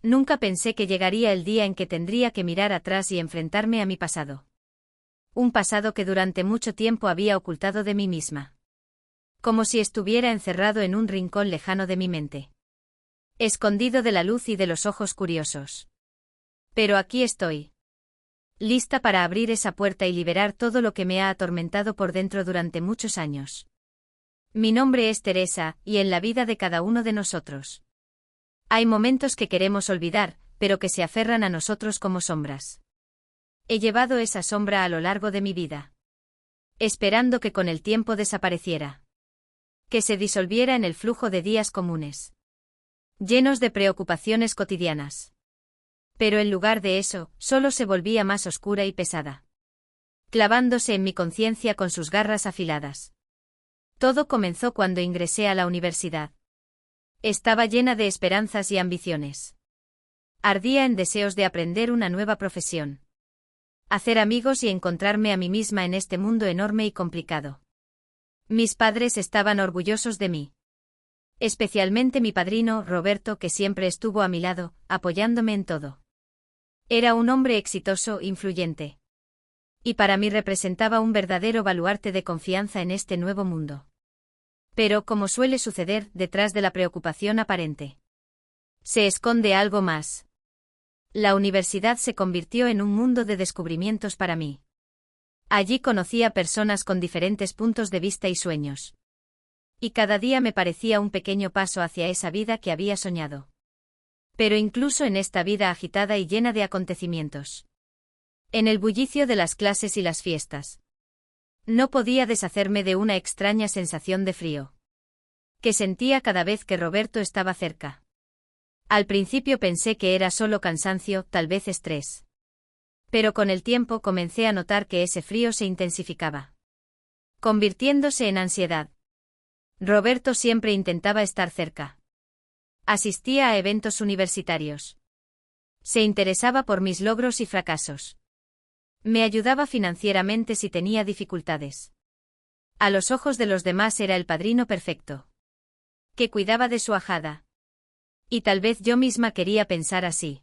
Nunca pensé que llegaría el día en que tendría que mirar atrás y enfrentarme a mi pasado. Un pasado que durante mucho tiempo había ocultado de mí misma. Como si estuviera encerrado en un rincón lejano de mi mente. Escondido de la luz y de los ojos curiosos. Pero aquí estoy. Lista para abrir esa puerta y liberar todo lo que me ha atormentado por dentro durante muchos años. Mi nombre es Teresa, y en la vida de cada uno de nosotros. Hay momentos que queremos olvidar, pero que se aferran a nosotros como sombras. He llevado esa sombra a lo largo de mi vida. Esperando que con el tiempo desapareciera. Que se disolviera en el flujo de días comunes. Llenos de preocupaciones cotidianas. Pero en lugar de eso, solo se volvía más oscura y pesada. Clavándose en mi conciencia con sus garras afiladas. Todo comenzó cuando ingresé a la universidad. Estaba llena de esperanzas y ambiciones. Ardía en deseos de aprender una nueva profesión. Hacer amigos y encontrarme a mí misma en este mundo enorme y complicado. Mis padres estaban orgullosos de mí. Especialmente mi padrino, Roberto, que siempre estuvo a mi lado, apoyándome en todo. Era un hombre exitoso, influyente. Y para mí representaba un verdadero baluarte de confianza en este nuevo mundo. Pero, como suele suceder, detrás de la preocupación aparente, se esconde algo más. La universidad se convirtió en un mundo de descubrimientos para mí. Allí conocí a personas con diferentes puntos de vista y sueños. Y cada día me parecía un pequeño paso hacia esa vida que había soñado. Pero incluso en esta vida agitada y llena de acontecimientos. En el bullicio de las clases y las fiestas. No podía deshacerme de una extraña sensación de frío. Que sentía cada vez que Roberto estaba cerca. Al principio pensé que era solo cansancio, tal vez estrés. Pero con el tiempo comencé a notar que ese frío se intensificaba. Convirtiéndose en ansiedad. Roberto siempre intentaba estar cerca. Asistía a eventos universitarios. Se interesaba por mis logros y fracasos. Me ayudaba financieramente si tenía dificultades. A los ojos de los demás era el padrino perfecto. Que cuidaba de su ahada. Y tal vez yo misma quería pensar así.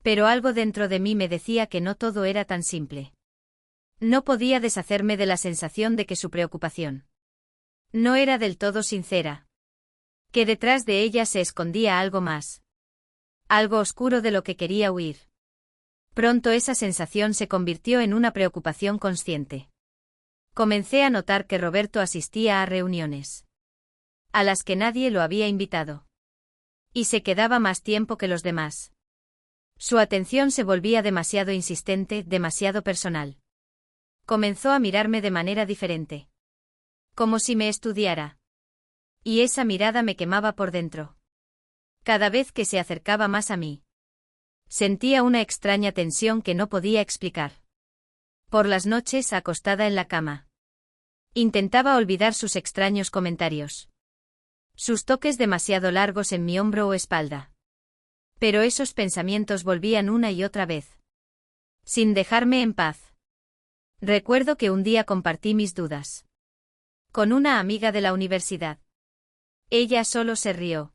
Pero algo dentro de mí me decía que no todo era tan simple. No podía deshacerme de la sensación de que su preocupación no era del todo sincera. Que detrás de ella se escondía algo más. Algo oscuro de lo que quería huir. Pronto esa sensación se convirtió en una preocupación consciente. Comencé a notar que Roberto asistía a reuniones. A las que nadie lo había invitado. Y se quedaba más tiempo que los demás. Su atención se volvía demasiado insistente, demasiado personal. Comenzó a mirarme de manera diferente. Como si me estudiara. Y esa mirada me quemaba por dentro. Cada vez que se acercaba más a mí. Sentía una extraña tensión que no podía explicar. Por las noches, acostada en la cama. Intentaba olvidar sus extraños comentarios. Sus toques demasiado largos en mi hombro o espalda. Pero esos pensamientos volvían una y otra vez. Sin dejarme en paz. Recuerdo que un día compartí mis dudas. Con una amiga de la universidad. Ella solo se rió.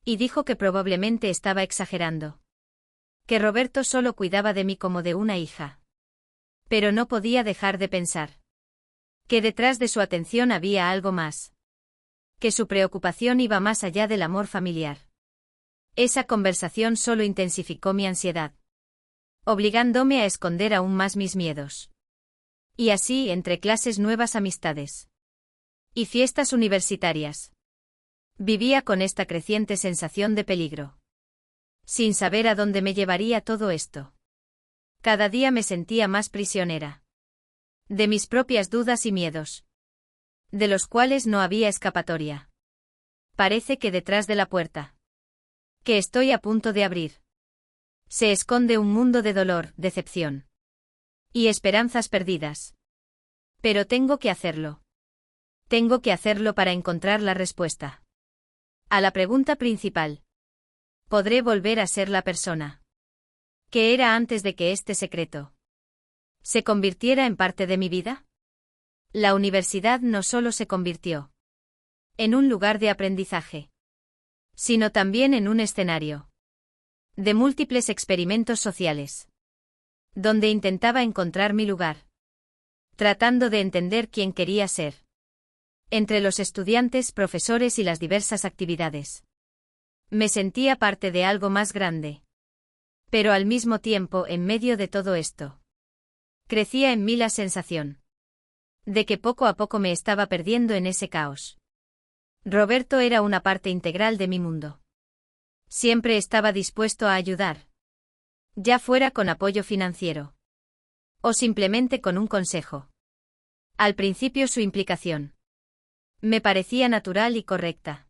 Y dijo que probablemente estaba exagerando. Que Roberto solo cuidaba de mí como de una hija. Pero no podía dejar de pensar. Que detrás de su atención había algo más. Que su preocupación iba más allá del amor familiar. Esa conversación solo intensificó mi ansiedad. Obligándome a esconder aún más mis miedos. Y así, entre clases, nuevas amistades. Y fiestas universitarias. Vivía con esta creciente sensación de peligro. Sin saber a dónde me llevaría todo esto. Cada día me sentía más prisionera. De mis propias dudas y miedos. De los cuales no había escapatoria. Parece que detrás de la puerta. Que estoy a punto de abrir. Se esconde un mundo de dolor, decepción. Y esperanzas perdidas. Pero tengo que hacerlo. Tengo que hacerlo para encontrar la respuesta. A la pregunta principal. ¿Podré volver a ser la persona que era antes de que este secreto se convirtiera en parte de mi vida? La universidad no solo se convirtió en un lugar de aprendizaje, sino también en un escenario De múltiples experimentos sociales. Donde intentaba encontrar mi lugar. Tratando de entender quién quería ser. Entre los estudiantes, profesores y las diversas actividades. Me sentía parte de algo más grande. Pero al mismo tiempo, en medio de todo esto, crecía en mí la sensación de que poco a poco me estaba perdiendo en ese caos. Roberto era una parte integral de mi mundo. Siempre estaba dispuesto a ayudar. Ya fuera con apoyo financiero. O simplemente con un consejo. Al principio su implicación me parecía natural y correcta.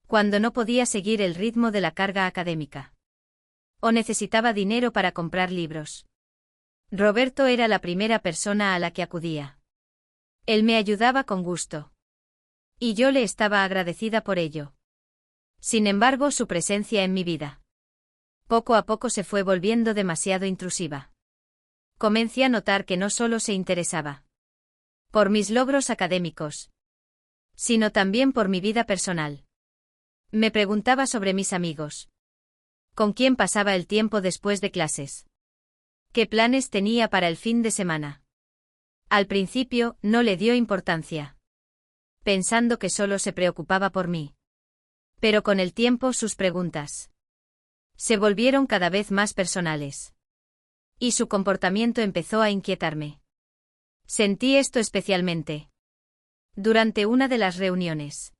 Cuando no podía seguir el ritmo de la carga académica. O necesitaba dinero para comprar libros. Roberto era la primera persona a la que acudía. Él me ayudaba con gusto. Y yo le estaba agradecida por ello. Sin embargo, su presencia en mi vida poco a poco se fue volviendo demasiado intrusiva. Comencé a notar que no solo se interesaba por mis logros académicos, sino también por mi vida personal. Me preguntaba sobre mis amigos. ¿Con quién pasaba el tiempo después de clases? ¿Qué planes tenía para el fin de semana? Al principio, no le dio importancia. Pensando que solo se preocupaba por mí. Pero con el tiempo sus preguntas se volvieron cada vez más personales. Y su comportamiento empezó a inquietarme. Sentí esto especialmente durante una de las reuniones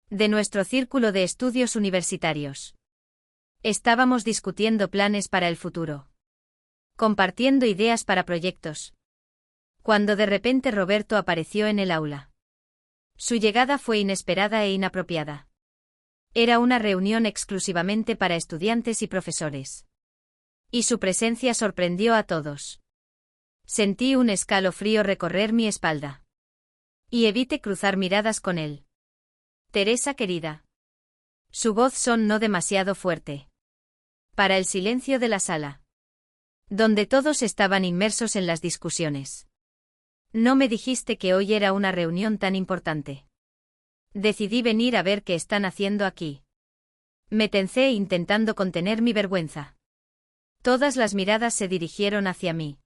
de nuestro círculo de estudios universitarios. Estábamos discutiendo planes para el futuro. Compartiendo ideas para proyectos. Cuando de repente Roberto apareció en el aula. Su llegada fue inesperada e inapropiada. Era una reunión exclusivamente para estudiantes y profesores. Y su presencia sorprendió a todos. Sentí un escalofrío recorrer mi espalda. Y evité cruzar miradas con él. Teresa querida. Su voz sonó demasiado fuerte. Para el silencio de la sala. Donde todos estaban inmersos en las discusiones. No me dijiste que hoy era una reunión tan importante. Decidí venir a ver qué están haciendo aquí. Me tensé intentando contener mi vergüenza. Todas las miradas se dirigieron hacia mí.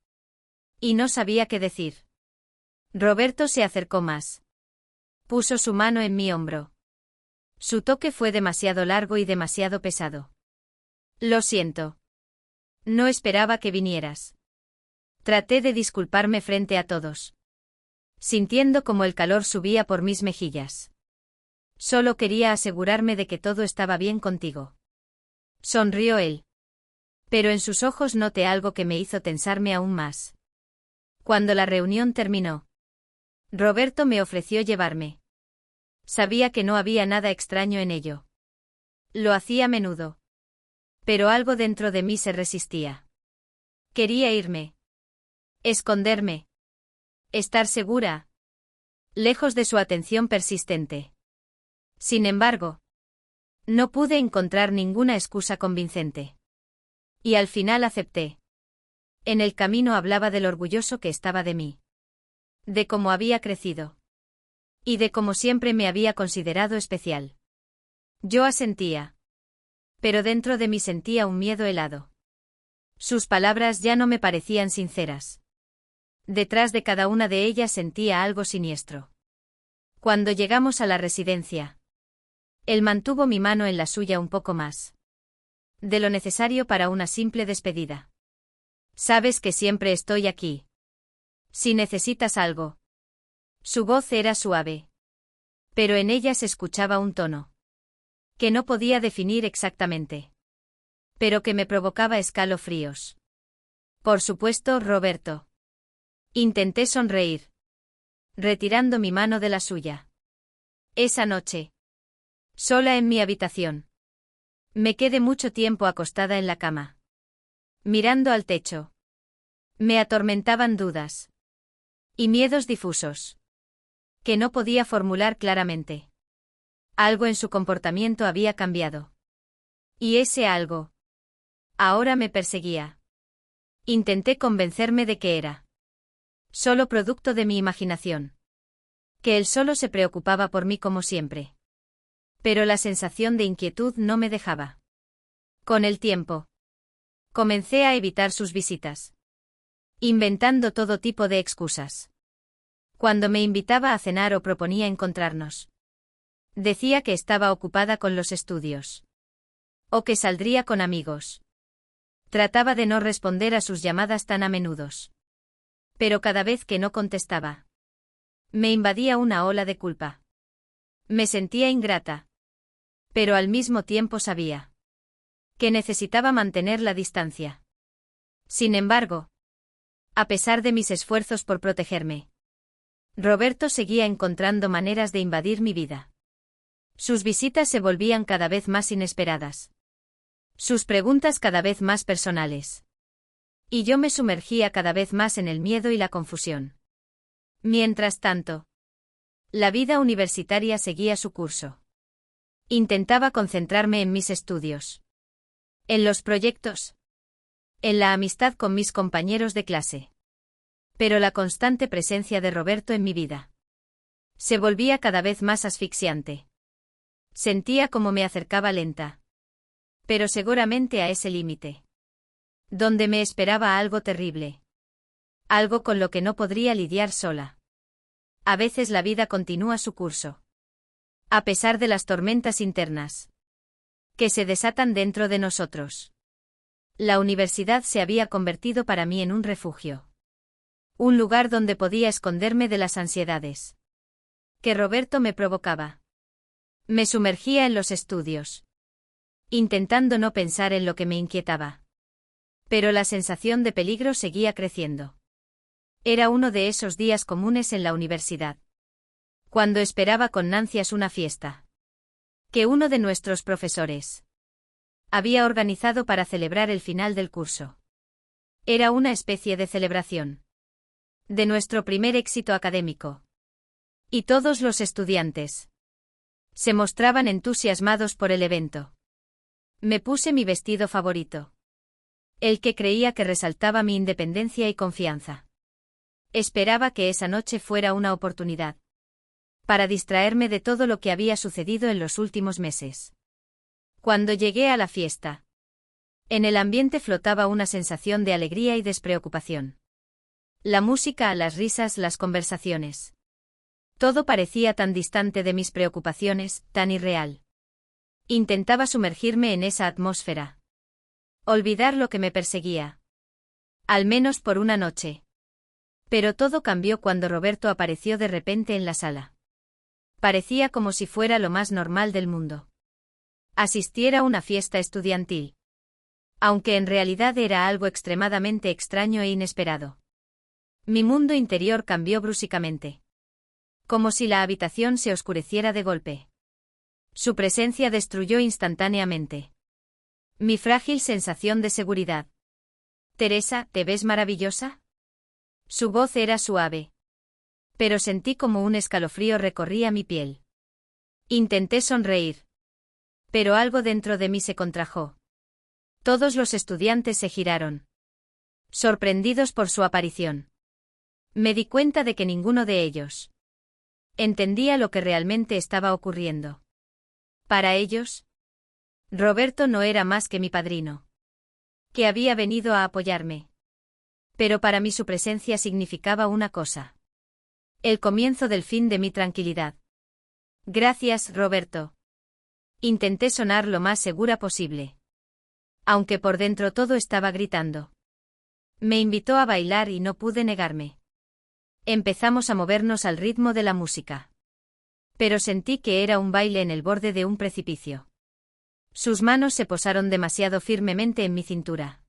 Y no sabía qué decir. Roberto se acercó más. Puso su mano en mi hombro. Su toque fue demasiado largo y demasiado pesado. Lo siento. No esperaba que vinieras. Traté de disculparme frente a todos. Sintiendo como el calor subía por mis mejillas. Solo quería asegurarme de que todo estaba bien contigo. Sonrió él. Pero en sus ojos noté algo que me hizo tensarme aún más. Cuando la reunión terminó, Roberto me ofreció llevarme. Sabía que no había nada extraño en ello. Lo hacía a menudo. Pero algo dentro de mí se resistía. Quería irme. Esconderme. Estar segura. Lejos de su atención persistente. Sin embargo, no pude encontrar ninguna excusa convincente. Y al final acepté. En el camino hablaba de lo orgulloso que estaba de mí. De cómo había crecido. Y de cómo siempre me había considerado especial. Yo asentía. Pero dentro de mí sentía un miedo helado. Sus palabras ya no me parecían sinceras. Detrás de cada una de ellas sentía algo siniestro. Cuando llegamos a la residencia, él mantuvo mi mano en la suya un poco más. De lo necesario para una simple despedida. Sabes que siempre estoy aquí. Si necesitas algo. Su voz era suave. Pero en ella se escuchaba un tono. Que no podía definir exactamente. Pero que me provocaba escalofríos. Por supuesto, Roberto. Intenté sonreír. Retirando mi mano de la suya. Esa noche. Sola en mi habitación. Me quedé mucho tiempo acostada en la cama. Mirando al techo. Me atormentaban dudas. Y miedos difusos. Que no podía formular claramente. Algo en su comportamiento había cambiado. Y ese algo. Ahora me perseguía. Intenté convencerme de que era. Solo producto de mi imaginación. Que él solo se preocupaba por mí como siempre. Pero la sensación de inquietud no me dejaba. Con el tiempo, comencé a evitar sus visitas, inventando todo tipo de excusas. Cuando me invitaba a cenar o proponía encontrarnos, decía que estaba ocupada con los estudios, o que saldría con amigos. Trataba de no responder a sus llamadas tan a menudos. Pero cada vez que no contestaba, me invadía una ola de culpa. Me sentía ingrata. Pero al mismo tiempo sabía que necesitaba mantener la distancia. Sin embargo, a pesar de mis esfuerzos por protegerme, Roberto seguía encontrando maneras de invadir mi vida. Sus visitas se volvían cada vez más inesperadas. Sus preguntas cada vez más personales. Y yo me sumergía cada vez más en el miedo y la confusión. Mientras tanto, la vida universitaria seguía su curso. Intentaba concentrarme en mis estudios, en los proyectos, en la amistad con mis compañeros de clase. Pero la constante presencia de Roberto en mi vida se volvía cada vez más asfixiante. Sentía como me acercaba lenta, pero seguramente a ese límite, donde me esperaba algo terrible. Algo con lo que no podría lidiar sola. A veces la vida continúa su curso, a pesar de las tormentas internas que se desatan dentro de nosotros. La universidad se había convertido para mí en un refugio. Un lugar donde podía esconderme de las ansiedades que Roberto me provocaba. Me sumergía en los estudios, intentando no pensar en lo que me inquietaba. Pero la sensación de peligro seguía creciendo. Era uno de esos días comunes en la universidad, cuando esperaba con ansias una fiesta que uno de nuestros profesores había organizado para celebrar el final del curso. Era una especie de celebración de nuestro primer éxito académico. Y todos los estudiantes se mostraban entusiasmados por el evento. Me puse mi vestido favorito, el que creía que resaltaba mi independencia y confianza. Esperaba que esa noche fuera una oportunidad para distraerme de todo lo que había sucedido en los últimos meses. Cuando llegué a la fiesta, en el ambiente flotaba una sensación de alegría y despreocupación. La música, las risas, las conversaciones. Todo parecía tan distante de mis preocupaciones, tan irreal. Intentaba sumergirme en esa atmósfera. Olvidar lo que me perseguía. Al menos por una noche. Pero todo cambió cuando Roberto apareció de repente en la sala. Parecía como si fuera lo más normal del mundo. Asistiera a una fiesta estudiantil. Aunque en realidad era algo extremadamente extraño e inesperado. Mi mundo interior cambió bruscamente. Como si la habitación se oscureciera de golpe. Su presencia destruyó instantáneamente mi frágil sensación de seguridad. Teresa, ¿te ves maravillosa? Su voz era suave. Pero sentí como un escalofrío recorría mi piel. Intenté sonreír. Pero algo dentro de mí se contrajo. Todos los estudiantes se giraron, sorprendidos por su aparición. Me di cuenta de que ninguno de ellos entendía lo que realmente estaba ocurriendo. Para ellos, Roberto no era más que mi padrino, que había venido a apoyarme. Pero para mí su presencia significaba una cosa: el comienzo del fin de mi tranquilidad. Gracias, Roberto. Intenté sonar lo más segura posible, aunque por dentro todo estaba gritando. Me invitó a bailar y no pude negarme. Empezamos a movernos al ritmo de la música. Pero sentí que era un baile en el borde de un precipicio. Sus manos se posaron demasiado firmemente en mi cintura.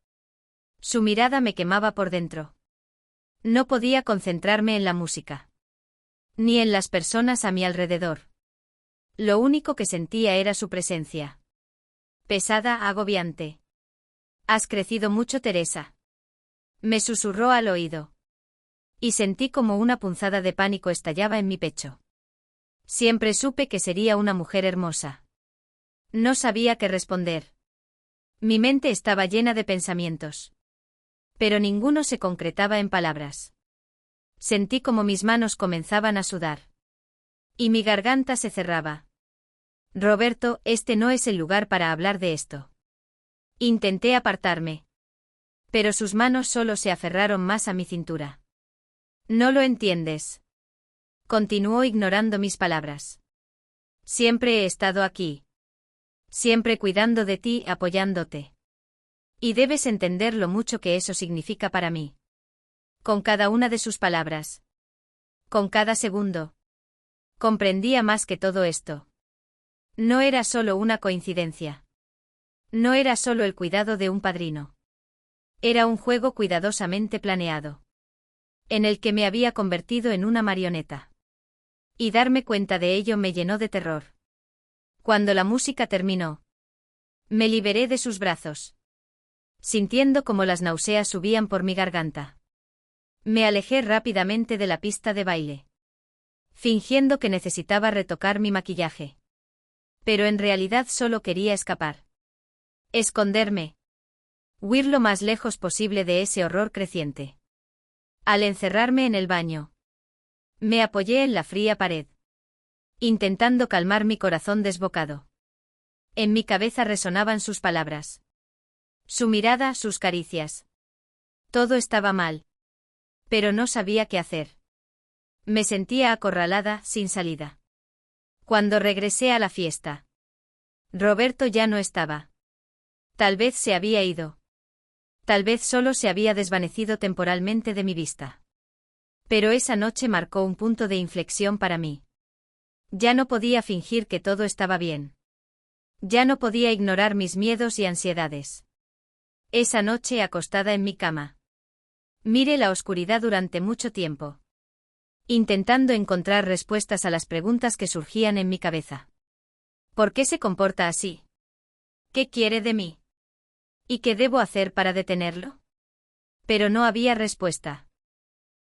Su mirada me quemaba por dentro. No podía concentrarme en la música, ni en las personas a mi alrededor. Lo único que sentía era su presencia. Pesada, agobiante. Has crecido mucho, Teresa. Me susurró al oído. Y sentí como una punzada de pánico estallaba en mi pecho. Siempre supe que sería una mujer hermosa. No sabía qué responder. Mi mente estaba llena de pensamientos. Pero ninguno se concretaba en palabras. Sentí como mis manos comenzaban a sudar. Y mi garganta se cerraba. Roberto, este no es el lugar para hablar de esto. Intenté apartarme. Pero sus manos solo se aferraron más a mi cintura. No lo entiendes. Continuó ignorando mis palabras. Siempre he estado aquí. Siempre cuidando de ti, apoyándote. Y debes entender lo mucho que eso significa para mí. Con cada una de sus palabras. Con cada segundo. Comprendía más que todo esto. No era solo una coincidencia. No era solo el cuidado de un padrino. Era un juego cuidadosamente planeado. En el que me había convertido en una marioneta. Y darme cuenta de ello me llenó de terror. Cuando la música terminó, me liberé de sus brazos. Sintiendo como las náuseas subían por mi garganta. Me alejé rápidamente de la pista de baile. Fingiendo que necesitaba retocar mi maquillaje. Pero en realidad solo quería escapar. Esconderme. Huir lo más lejos posible de ese horror creciente. Al encerrarme en el baño, me apoyé en la fría pared. Intentando calmar mi corazón desbocado. En mi cabeza resonaban sus palabras. Su mirada, sus caricias. Todo estaba mal. Pero no sabía qué hacer. Me sentía acorralada, sin salida. Cuando regresé a la fiesta, Roberto ya no estaba. Tal vez se había ido. Tal vez solo se había desvanecido temporalmente de mi vista. Pero esa noche marcó un punto de inflexión para mí. Ya no podía fingir que todo estaba bien. Ya no podía ignorar mis miedos y ansiedades. Esa noche acostada en mi cama. Miré la oscuridad durante mucho tiempo. Intentando encontrar respuestas a las preguntas que surgían en mi cabeza. ¿Por qué se comporta así? ¿Qué quiere de mí? ¿Y qué debo hacer para detenerlo? Pero no había respuesta.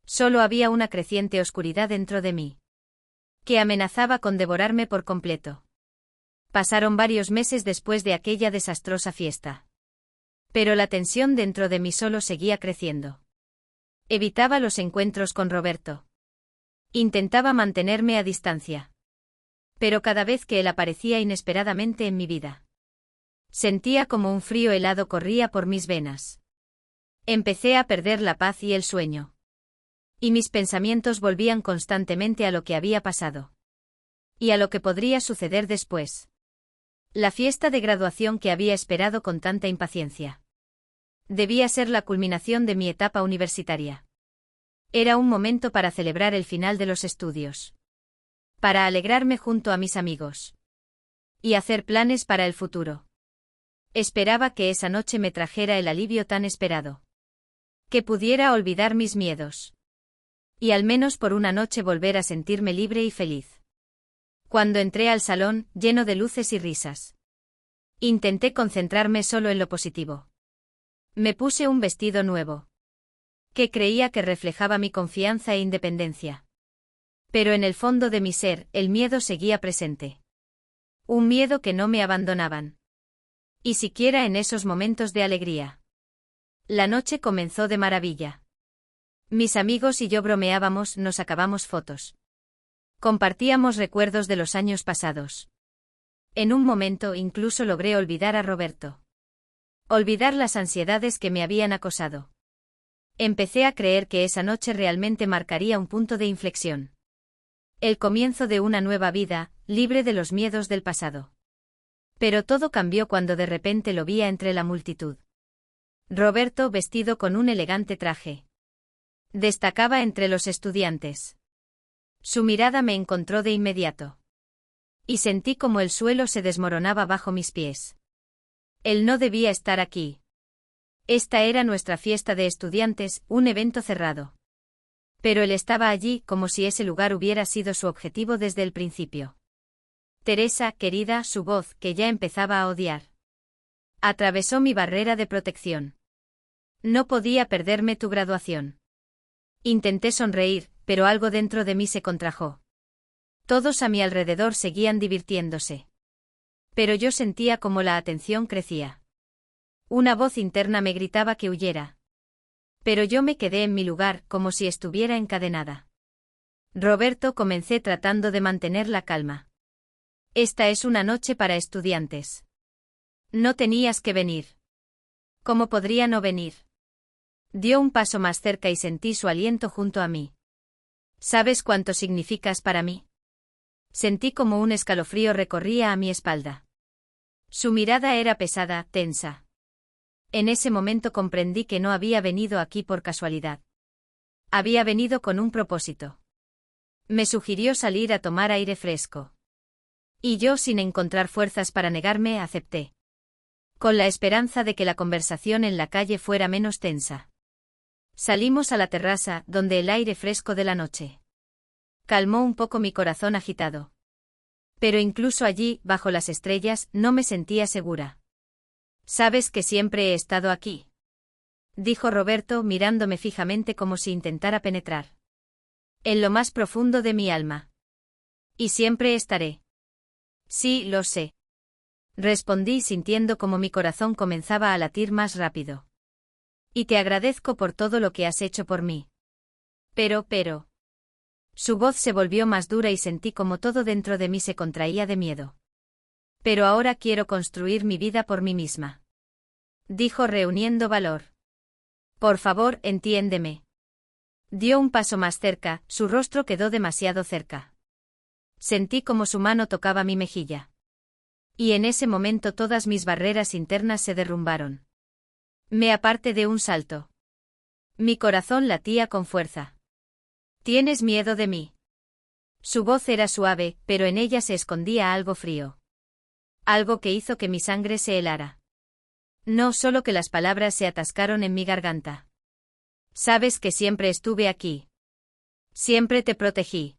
Solo había una creciente oscuridad dentro de mí. Que amenazaba con devorarme por completo. Pasaron varios meses después de aquella desastrosa fiesta. Pero la tensión dentro de mí solo seguía creciendo. Evitaba los encuentros con Roberto. Intentaba mantenerme a distancia. Pero cada vez que él aparecía inesperadamente en mi vida, sentía como un frío helado corría por mis venas. Empecé a perder la paz y el sueño. Y mis pensamientos volvían constantemente a lo que había pasado. Y a lo que podría suceder después. La fiesta de graduación que había esperado con tanta impaciencia. Debía ser la culminación de mi etapa universitaria. Era un momento para celebrar el final de los estudios. Para alegrarme junto a mis amigos. Y hacer planes para el futuro. Esperaba que esa noche me trajera el alivio tan esperado. Que pudiera olvidar mis miedos. Y al menos por una noche volver a sentirme libre y feliz. Cuando entré al salón, lleno de luces y risas. Intenté concentrarme solo en lo positivo. Me puse un vestido nuevo. Que creía que reflejaba mi confianza e independencia. Pero en el fondo de mi ser, el miedo seguía presente. Un miedo que no me abandonaban. Y siquiera en esos momentos de alegría. La noche comenzó de maravilla. Mis amigos y yo bromeábamos, nos sacábamos fotos. Compartíamos recuerdos de los años pasados. En un momento incluso logré olvidar a Roberto. Olvidar las ansiedades que me habían acosado. Empecé a creer que esa noche realmente marcaría un punto de inflexión. El comienzo de una nueva vida, libre de los miedos del pasado. Pero todo cambió cuando de repente lo vi entre la multitud. Roberto vestido con un elegante traje. Destacaba entre los estudiantes. Su mirada me encontró de inmediato. Y sentí como el suelo se desmoronaba bajo mis pies. Él no debía estar aquí. Esta era nuestra fiesta de estudiantes, un evento cerrado. Pero él estaba allí como si ese lugar hubiera sido su objetivo desde el principio. Teresa, querida, su voz, que ya empezaba a odiar. Atravesó mi barrera de protección. No podía perderme tu graduación. Intenté sonreír, pero algo dentro de mí se contrajo. Todos a mi alrededor seguían divirtiéndose. Pero yo sentía como la atención crecía. Una voz interna me gritaba que huyera. Pero yo me quedé en mi lugar, como si estuviera encadenada. Roberto, comencé tratando de mantener la calma. Esta es una noche para estudiantes. No tenías que venir. ¿Cómo podría no venir? Dio un paso más cerca y sentí su aliento junto a mí. ¿Sabes cuánto significas para mí? Sentí como un escalofrío recorría a mi espalda. Su mirada era pesada, tensa. En ese momento comprendí que no había venido aquí por casualidad. Había venido con un propósito. Me sugirió salir a tomar aire fresco. Y yo, sin encontrar fuerzas para negarme, acepté. Con la esperanza de que la conversación en la calle fuera menos tensa. Salimos a la terraza, donde el aire fresco de la noche calmó un poco mi corazón agitado. Pero incluso allí, bajo las estrellas, no me sentía segura. ¿Sabes que siempre he estado aquí?, dijo Roberto mirándome fijamente como si intentara penetrar en lo más profundo de mi alma. Y siempre estaré. Sí, lo sé. Respondí sintiendo como mi corazón comenzaba a latir más rápido. Y te agradezco por todo lo que has hecho por mí. Pero. Su voz se volvió más dura y sentí como todo dentro de mí se contraía de miedo. Pero ahora quiero construir mi vida por mí misma, dijo reuniendo valor. Por favor, entiéndeme. Dio un paso más cerca, su rostro quedó demasiado cerca. Sentí como su mano tocaba mi mejilla. Y en ese momento todas mis barreras internas se derrumbaron. Me aparté de un salto. Mi corazón latía con fuerza. ¿Tienes miedo de mí? Su voz era suave, pero en ella se escondía algo frío. Algo que hizo que mi sangre se helara. No, solo que las palabras se atascaron en mi garganta. Sabes que siempre estuve aquí. Siempre te protegí.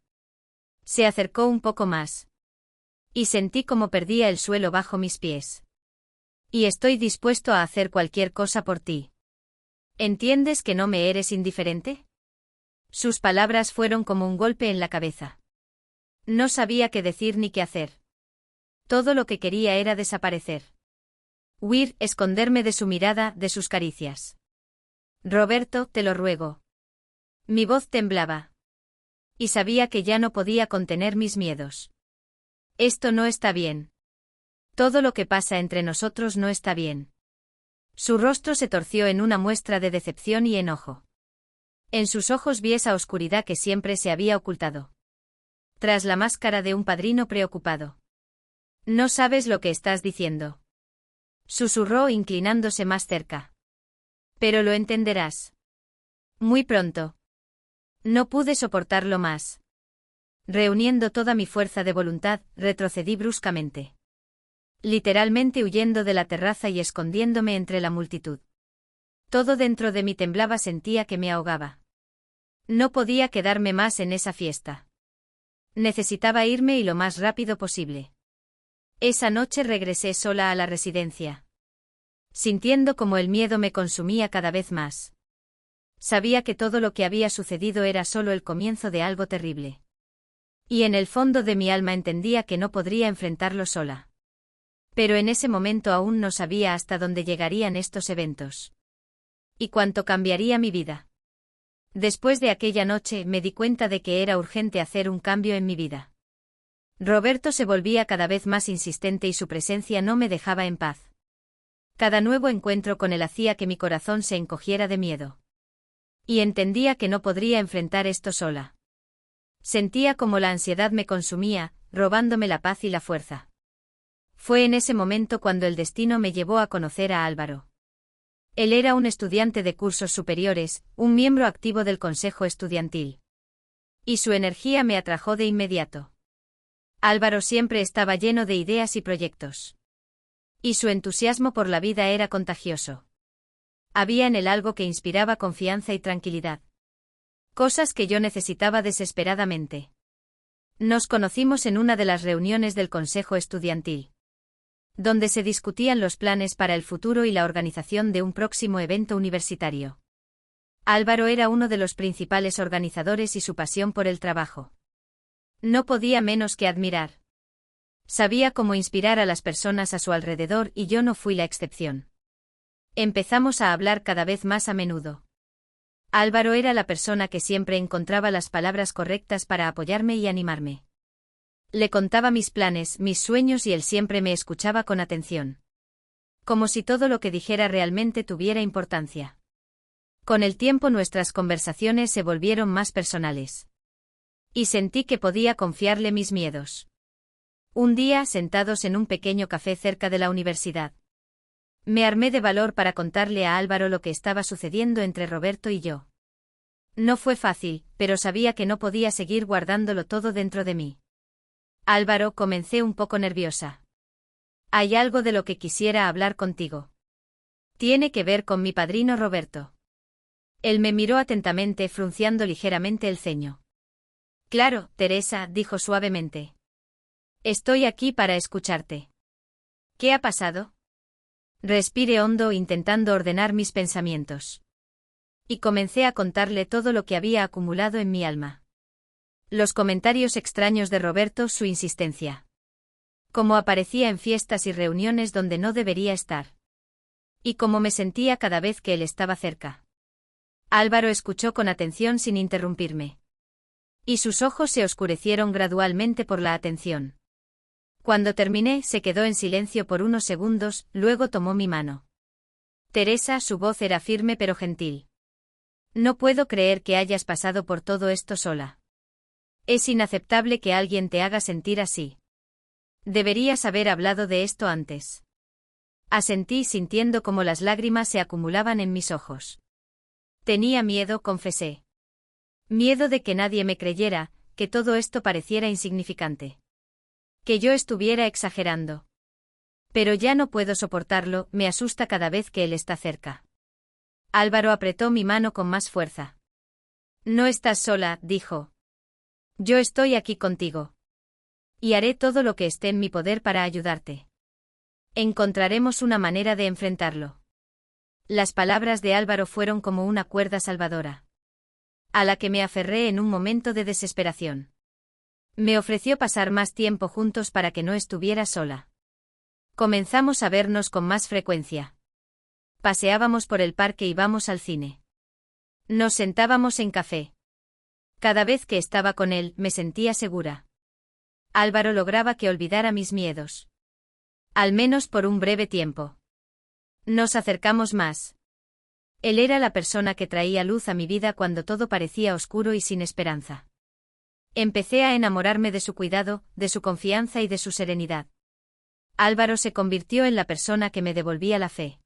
Se acercó un poco más. Y sentí como perdía el suelo bajo mis pies. Y estoy dispuesto a hacer cualquier cosa por ti. ¿Entiendes que no me eres indiferente? Sus palabras fueron como un golpe en la cabeza. No sabía qué decir ni qué hacer. Todo lo que quería era desaparecer. Huir, esconderme de su mirada, de sus caricias. Roberto, te lo ruego. Mi voz temblaba. Y sabía que ya no podía contener mis miedos. Esto no está bien. Todo lo que pasa entre nosotros no está bien. Su rostro se torció en una muestra de decepción y enojo. En sus ojos vi esa oscuridad que siempre se había ocultado. Tras la máscara de un padrino preocupado. No sabes lo que estás diciendo. Susurró inclinándose más cerca. Pero lo entenderás. Muy pronto. No pude soportarlo más. Reuniendo toda mi fuerza de voluntad, retrocedí bruscamente. Literalmente huyendo de la terraza y escondiéndome entre la multitud. Todo dentro de mí temblaba, sentía que me ahogaba. No podía quedarme más en esa fiesta. Necesitaba irme y lo más rápido posible. Esa noche regresé sola a la residencia. Sintiendo como el miedo me consumía cada vez más. Sabía que todo lo que había sucedido era solo el comienzo de algo terrible. Y en el fondo de mi alma entendía que no podría enfrentarlo sola. Pero en ese momento aún no sabía hasta dónde llegarían estos eventos. Y cuánto cambiaría mi vida. Después de aquella noche me di cuenta de que era urgente hacer un cambio en mi vida. Roberto se volvía cada vez más insistente y su presencia no me dejaba en paz. Cada nuevo encuentro con él hacía que mi corazón se encogiera de miedo. Y entendía que no podría enfrentar esto sola. Sentía como la ansiedad me consumía, robándome la paz y la fuerza. Fue en ese momento cuando el destino me llevó a conocer a Álvaro. Él era un estudiante de cursos superiores, un miembro activo del consejo estudiantil. Y su energía me atrajo de inmediato. Álvaro siempre estaba lleno de ideas y proyectos. Y su entusiasmo por la vida era contagioso. Había en él algo que inspiraba confianza y tranquilidad. Cosas que yo necesitaba desesperadamente. Nos conocimos en una de las reuniones del consejo estudiantil, donde se discutían los planes para el futuro y la organización de un próximo evento universitario. Álvaro era uno de los principales organizadores y su pasión por el trabajo. No podía menos que admirar. Sabía cómo inspirar a las personas a su alrededor y yo no fui la excepción. Empezamos a hablar cada vez más a menudo. Álvaro era la persona que siempre encontraba las palabras correctas para apoyarme y animarme. Le contaba mis planes, mis sueños y él siempre me escuchaba con atención. Como si todo lo que dijera realmente tuviera importancia. Con el tiempo nuestras conversaciones se volvieron más personales. Y sentí que podía confiarle mis miedos. Un día, sentados en un pequeño café cerca de la universidad, me armé de valor para contarle a Álvaro lo que estaba sucediendo entre Roberto y yo. No fue fácil, pero sabía que no podía seguir guardándolo todo dentro de mí. Álvaro, comencé un poco nerviosa. Hay algo de lo que quisiera hablar contigo. Tiene que ver con mi padrino Roberto. Él me miró atentamente, frunciendo ligeramente el ceño. Claro, Teresa, dijo suavemente. Estoy aquí para escucharte. ¿Qué ha pasado? Respiré hondo, intentando ordenar mis pensamientos. Y comencé a contarle todo lo que había acumulado en mi alma. Los comentarios extraños de Roberto, su insistencia. Cómo aparecía en fiestas y reuniones donde no debería estar. Y cómo me sentía cada vez que él estaba cerca. Álvaro escuchó con atención sin interrumpirme. Y sus ojos se oscurecieron gradualmente por la atención. Cuando terminé, se quedó en silencio por unos segundos, luego tomó mi mano. Teresa, su voz era firme pero gentil. No puedo creer que hayas pasado por todo esto sola. Es inaceptable que alguien te haga sentir así. Deberías haber hablado de esto antes. Asentí, sintiendo como las lágrimas se acumulaban en mis ojos. Tenía miedo, confesé. Miedo de que nadie me creyera, que todo esto pareciera insignificante. Que yo estuviera exagerando. Pero ya no puedo soportarlo, me asusta cada vez que él está cerca. Álvaro apretó mi mano con más fuerza. No estás sola, dijo. Yo estoy aquí contigo. Y haré todo lo que esté en mi poder para ayudarte. Encontraremos una manera de enfrentarlo. Las palabras de Álvaro fueron como una cuerda salvadora, a la que me aferré en un momento de desesperación. Me ofreció pasar más tiempo juntos para que no estuviera sola. Comenzamos a vernos con más frecuencia. Paseábamos por el parque y íbamos al cine. Nos sentábamos en café. Cada vez que estaba con él, me sentía segura. Álvaro lograba que olvidara mis miedos. Al menos por un breve tiempo. Nos acercamos más. Él era la persona que traía luz a mi vida cuando todo parecía oscuro y sin esperanza. Empecé a enamorarme de su cuidado, de su confianza y de su serenidad. Álvaro se convirtió en la persona que me devolvía la fe.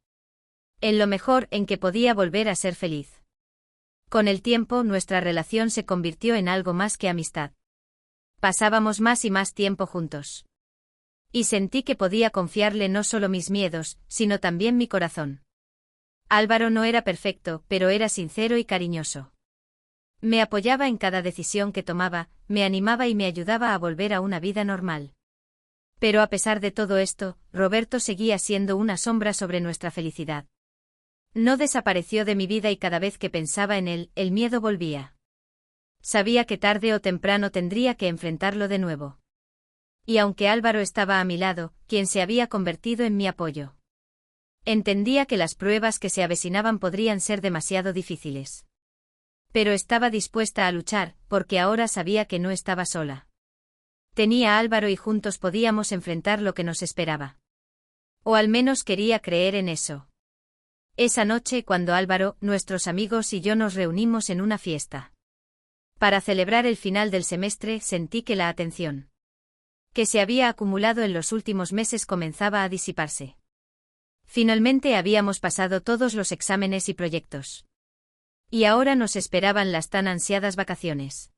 En lo mejor, en que podía volver a ser feliz. Con el tiempo, nuestra relación se convirtió en algo más que amistad. Pasábamos más y más tiempo juntos. Y sentí que podía confiarle no solo mis miedos, sino también mi corazón. Álvaro no era perfecto, pero era sincero y cariñoso. Me apoyaba en cada decisión que tomaba, me animaba y me ayudaba a volver a una vida normal. Pero a pesar de todo esto, Roberto seguía siendo una sombra sobre nuestra felicidad. No desapareció de mi vida y cada vez que pensaba en él, el miedo volvía. Sabía que tarde o temprano tendría que enfrentarlo de nuevo. Y aunque Álvaro estaba a mi lado, quien se había convertido en mi apoyo. Entendía que las pruebas que se avecinaban podrían ser demasiado difíciles. Pero estaba dispuesta a luchar, porque ahora sabía que no estaba sola. Tenía a Álvaro y juntos podíamos enfrentar lo que nos esperaba. O al menos quería creer en eso. Esa noche, cuando Álvaro, nuestros amigos y yo nos reunimos en una fiesta. Para celebrar el final del semestre, sentí que la atención que se había acumulado en los últimos meses comenzaba a disiparse. Finalmente habíamos pasado todos los exámenes y proyectos. Y ahora nos esperaban las tan ansiadas vacaciones.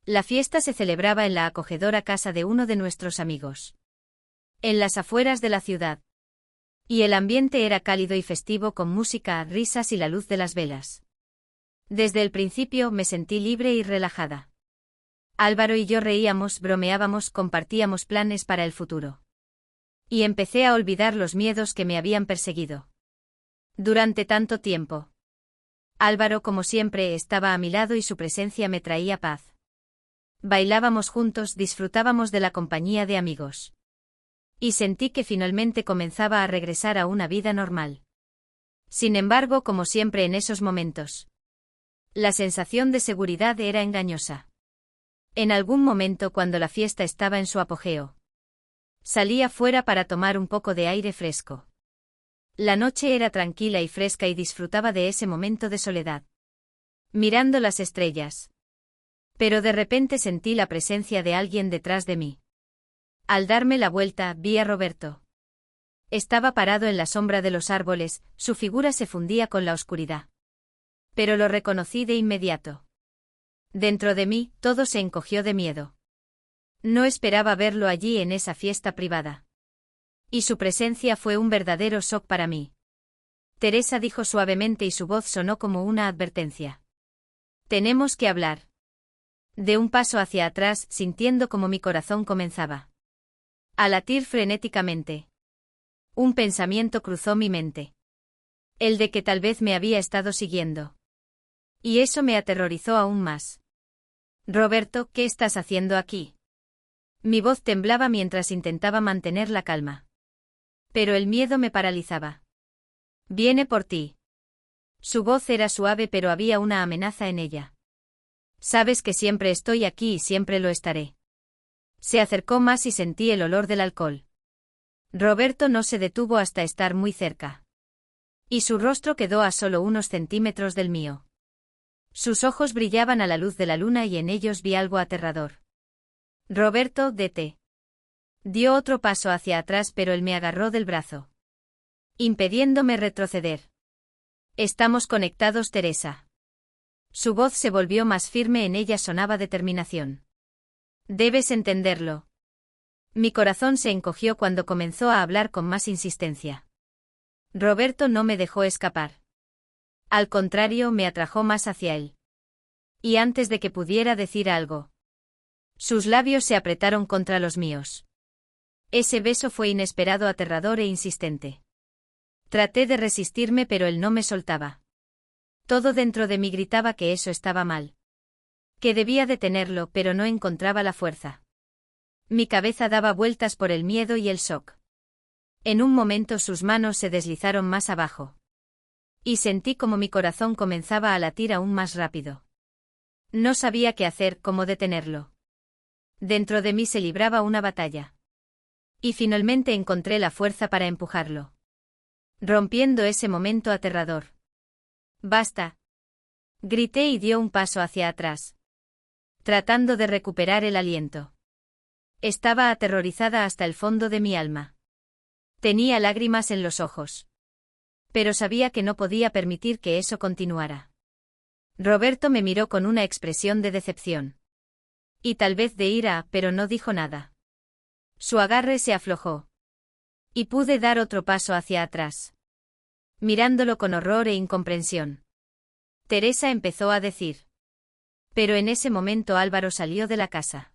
La fiesta se celebraba en la acogedora casa de uno de nuestros amigos. En las afueras de la ciudad. Y el ambiente era cálido y festivo con música, risas y la luz de las velas. Desde el principio me sentí libre y relajada. Álvaro y yo reíamos, bromeábamos, compartíamos planes para el futuro. Y empecé a olvidar los miedos que me habían perseguido durante tanto tiempo. Álvaro, como siempre, estaba a mi lado y su presencia me traía paz. Bailábamos juntos, disfrutábamos de la compañía de amigos. Y sentí que finalmente comenzaba a regresar a una vida normal. Sin embargo, como siempre en esos momentos, la sensación de seguridad era engañosa. En algún momento, cuando la fiesta estaba en su apogeo, salí afuera para tomar un poco de aire fresco. La noche era tranquila y fresca y disfrutaba de ese momento de soledad, mirando las estrellas. Pero de repente sentí la presencia de alguien detrás de mí. Al darme la vuelta, vi a Roberto. Estaba parado en la sombra de los árboles, su figura se fundía con la oscuridad. Pero lo reconocí de inmediato. Dentro de mí, todo se encogió de miedo. No esperaba verlo allí en esa fiesta privada. Y su presencia fue un verdadero shock para mí. Teresa dijo suavemente y su voz sonó como una advertencia. Tenemos que hablar. De un paso hacia atrás, sintiendo como mi corazón comenzaba a latir frenéticamente. Un pensamiento cruzó mi mente. El de que tal vez me había estado siguiendo. Y eso me aterrorizó aún más. Roberto, ¿qué estás haciendo aquí? Mi voz temblaba mientras intentaba mantener la calma. Pero el miedo me paralizaba. Viene por ti. Su voz era suave pero había una amenaza en ella. Sabes que siempre estoy aquí y siempre lo estaré. Se acercó más y sentí el olor del alcohol. Roberto no se detuvo hasta estar muy cerca. Y su rostro quedó a solo unos centímetros del mío. Sus ojos brillaban a la luz de la luna y en ellos vi algo aterrador. Roberto, dete. Dio otro paso hacia atrás pero él me agarró del brazo, impidiéndome retroceder. Estamos conectados, Teresa. Su voz se volvió más firme, en ella sonaba determinación. Debes entenderlo. Mi corazón se encogió cuando comenzó a hablar con más insistencia. Roberto no me dejó escapar. Al contrario, me atrajo más hacia él. Y antes de que pudiera decir algo, sus labios se apretaron contra los míos. Ese beso fue inesperado, aterrador e insistente. Traté de resistirme pero él no me soltaba. Todo dentro de mí gritaba que eso estaba mal. Que debía detenerlo, pero no encontraba la fuerza. Mi cabeza daba vueltas por el miedo y el shock. En un momento sus manos se deslizaron más abajo. Y sentí como mi corazón comenzaba a latir aún más rápido. No sabía qué hacer, cómo detenerlo. Dentro de mí se libraba una batalla. Y finalmente encontré la fuerza para empujarlo. Rompiendo ese momento aterrador. Basta. Grité y dio un paso hacia atrás, tratando de recuperar el aliento. Estaba aterrorizada hasta el fondo de mi alma. Tenía lágrimas en los ojos. Pero sabía que no podía permitir que eso continuara. Roberto me miró con una expresión de decepción. Y tal vez de ira, pero no dijo nada. Su agarre se aflojó. Y pude dar otro paso hacia atrás, mirándolo con horror e incomprensión. Teresa, empezó a decir. Pero en ese momento Álvaro salió de la casa.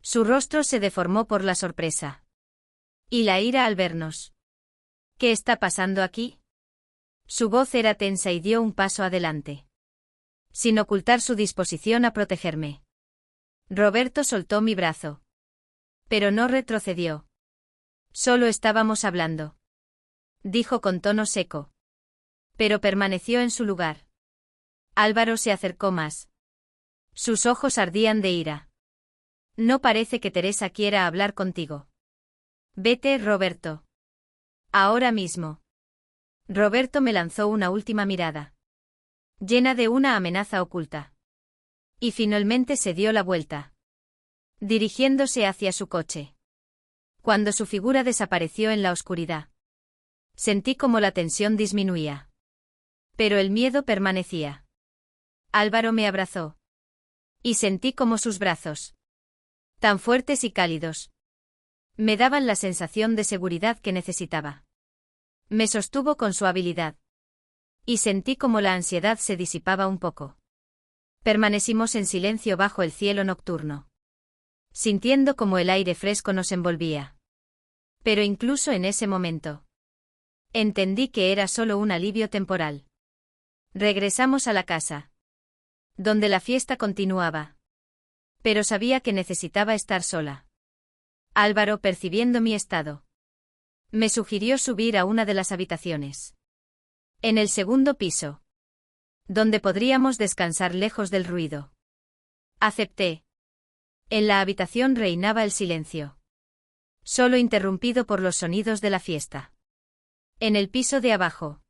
Su rostro se deformó por la sorpresa. Y la ira al vernos. ¿Qué está pasando aquí? Su voz era tensa y dio un paso adelante, sin ocultar su disposición a protegerme. Roberto soltó mi brazo. Pero no retrocedió. Solo estábamos hablando, dijo con tono seco. Pero permaneció en su lugar. Álvaro se acercó más. Sus ojos ardían de ira. No parece que Teresa quiera hablar contigo. Vete, Roberto. Ahora mismo. Roberto me lanzó una última mirada, llena de una amenaza oculta. Y finalmente se dio la vuelta, dirigiéndose hacia su coche. Cuando su figura desapareció en la oscuridad, sentí como la tensión disminuía. Pero el miedo permanecía. Álvaro me abrazó. Y sentí como sus brazos, tan fuertes y cálidos, me daban la sensación de seguridad que necesitaba. Me sostuvo con su habilidad. Y sentí como la ansiedad se disipaba un poco. Permanecimos en silencio bajo el cielo nocturno, sintiendo como el aire fresco nos envolvía. Pero incluso en ese momento, entendí que era solo un alivio temporal. Regresamos a la casa, donde la fiesta continuaba. Pero sabía que necesitaba estar sola. Álvaro, percibiendo mi estado, me sugirió subir a una de las habitaciones, en el segundo piso, donde podríamos descansar lejos del ruido. Acepté. En la habitación reinaba el silencio, solo interrumpido por los sonidos de la fiesta. En el piso de abajo.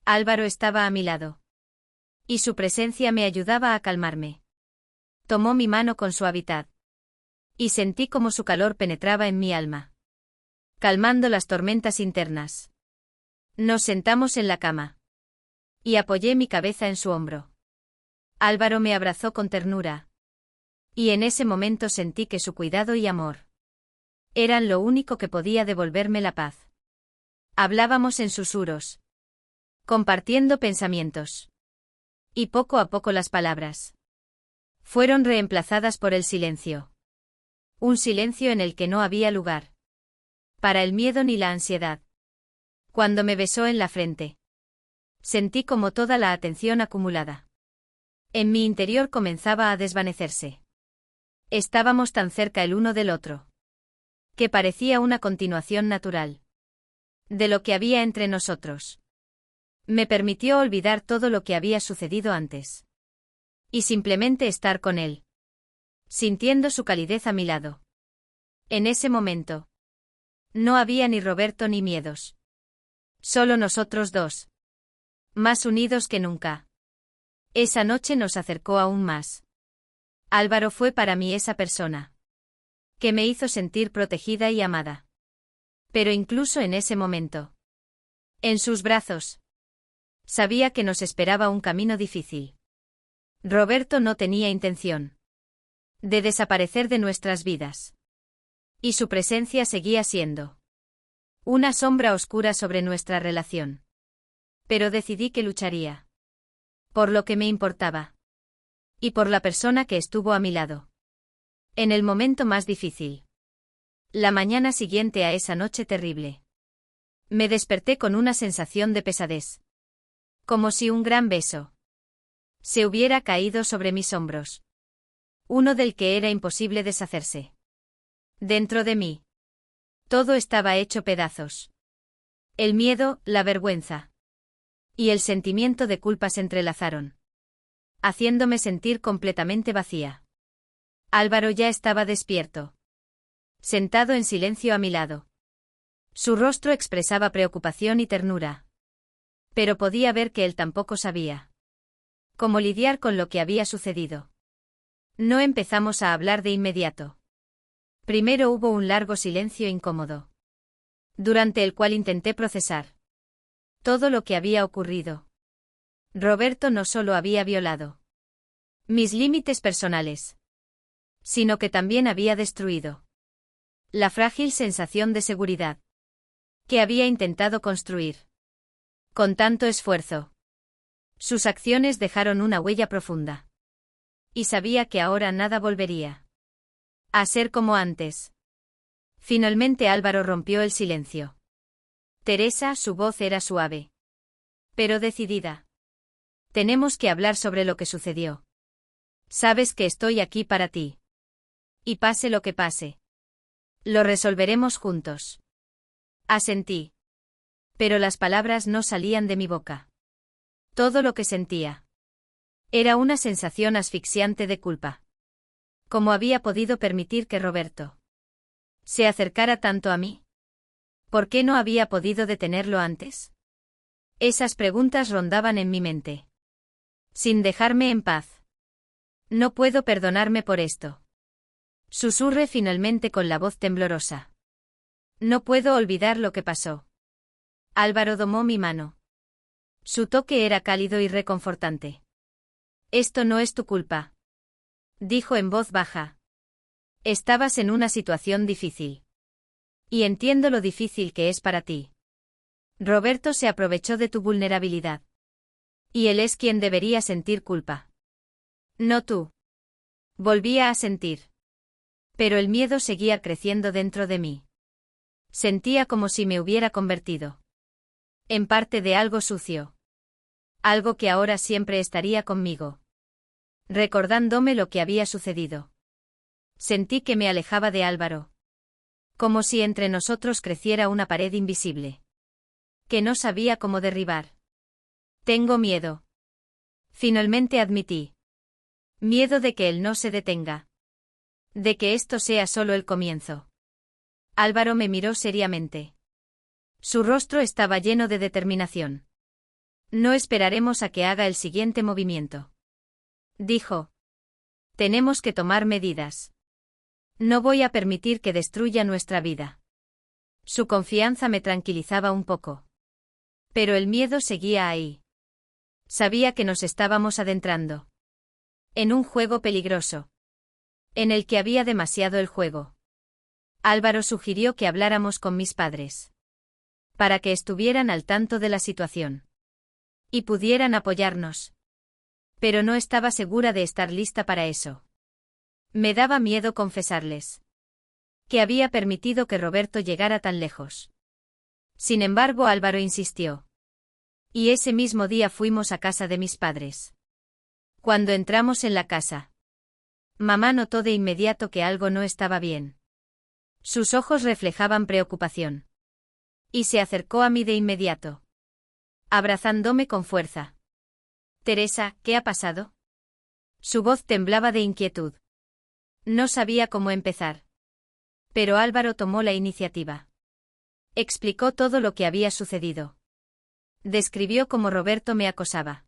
Álvaro estaba a mi lado. Y su presencia me ayudaba a calmarme. Tomó mi mano con suavidad. Y sentí como su calor penetraba en mi alma, calmando las tormentas internas. Nos sentamos en la cama. Y apoyé mi cabeza en su hombro. Álvaro me abrazó con ternura. Y en ese momento sentí que su cuidado y amor eran lo único que podía devolverme la paz. Hablábamos en susurros, compartiendo pensamientos. Y poco a poco las palabras fueron reemplazadas por el silencio. Un silencio en el que no había lugar para el miedo ni la ansiedad. Cuando me besó en la frente, sentí como toda la atención acumulada en mi interior comenzaba a desvanecerse. Estábamos tan cerca el uno del otro, que parecía una continuación natural de lo que había entre nosotros. Me permitió olvidar todo lo que había sucedido antes. Y simplemente estar con él, sintiendo su calidez a mi lado. En ese momento, no había ni Roberto ni miedos. Solo nosotros dos. Más unidos que nunca. Esa noche nos acercó aún más. Álvaro fue para mí esa persona que me hizo sentir protegida y amada. Pero incluso en ese momento, en sus brazos, sabía que nos esperaba un camino difícil. Roberto no tenía intención de desaparecer de nuestras vidas. Y su presencia seguía siendo una sombra oscura sobre nuestra relación. Pero decidí que lucharía por lo que me importaba y por la persona que estuvo a mi lado en el momento más difícil. La mañana siguiente a esa noche terrible, me desperté con una sensación de pesadez, como si un gran beso se hubiera caído sobre mis hombros. Uno del que era imposible deshacerse. Dentro de mí, todo estaba hecho pedazos. El miedo, la vergüenza y el sentimiento de culpa se entrelazaron, haciéndome sentir completamente vacía. Álvaro ya estaba despierto, sentado en silencio a mi lado. Su rostro expresaba preocupación y ternura. Pero podía ver que él tampoco sabía cómo lidiar con lo que había sucedido. No empezamos a hablar de inmediato. Primero hubo un largo silencio incómodo, durante el cual intenté procesar todo lo que había ocurrido. Roberto no solo había violado mis límites personales, sino que también había destruido la frágil sensación de seguridad que había intentado construir con tanto esfuerzo. Sus acciones dejaron una huella profunda. Y sabía que ahora nada volvería a ser como antes. Finalmente Álvaro rompió el silencio. Teresa, su voz era suave, pero decidida. Tenemos que hablar sobre lo que sucedió. Sabes que estoy aquí para ti. Y pase lo que pase, lo resolveremos juntos. Asentí. Pero las palabras no salían de mi boca. Todo lo que sentía era una sensación asfixiante de culpa. ¿Cómo había podido permitir que Roberto se acercara tanto a mí? ¿Por qué no había podido detenerlo antes? Esas preguntas rondaban en mi mente, sin dejarme en paz. No puedo perdonarme por esto. Susurré finalmente con la voz temblorosa. No puedo olvidar lo que pasó. Álvaro domó mi mano. Su toque era cálido y reconfortante. Esto no es tu culpa, dijo en voz baja. Estabas en una situación difícil. Y entiendo lo difícil que es para ti. Roberto se aprovechó de tu vulnerabilidad. Y él es quien debería sentir culpa. No tú. Volvía a sentir. Pero el miedo seguía creciendo dentro de mí. Sentía como si me hubiera convertido en parte de algo sucio. Algo que ahora siempre estaría conmigo, recordándome lo que había sucedido. Sentí que me alejaba de Álvaro. Como si entre nosotros creciera una pared invisible, que no sabía cómo derribar. Tengo miedo. Finalmente admití. Miedo de que él no se detenga. De que esto sea solo el comienzo. Álvaro me miró seriamente. Su rostro estaba lleno de determinación. No esperaremos a que haga el siguiente movimiento. Dijo. Tenemos que tomar medidas. No voy a permitir que destruya nuestra vida. Su confianza me tranquilizaba un poco. Pero el miedo seguía ahí. Sabía que nos estábamos adentrando en un juego peligroso, en el que había demasiado el juego. Álvaro sugirió que habláramos con mis padres, para que estuvieran al tanto de la situación y pudieran apoyarnos. Pero no estaba segura de estar lista para eso. Me daba miedo confesarles que había permitido que Roberto llegara tan lejos. Sin embargo, Álvaro insistió. Y ese mismo día fuimos a casa de mis padres. Cuando entramos en la casa, mamá notó de inmediato que algo no estaba bien. Sus ojos reflejaban preocupación. Y se acercó a mí de inmediato, abrazándome con fuerza. Teresa, ¿qué ha pasado? Su voz temblaba de inquietud. No sabía cómo empezar. Pero Álvaro tomó la iniciativa. Explicó todo lo que había sucedido. Describió cómo Roberto me acosaba.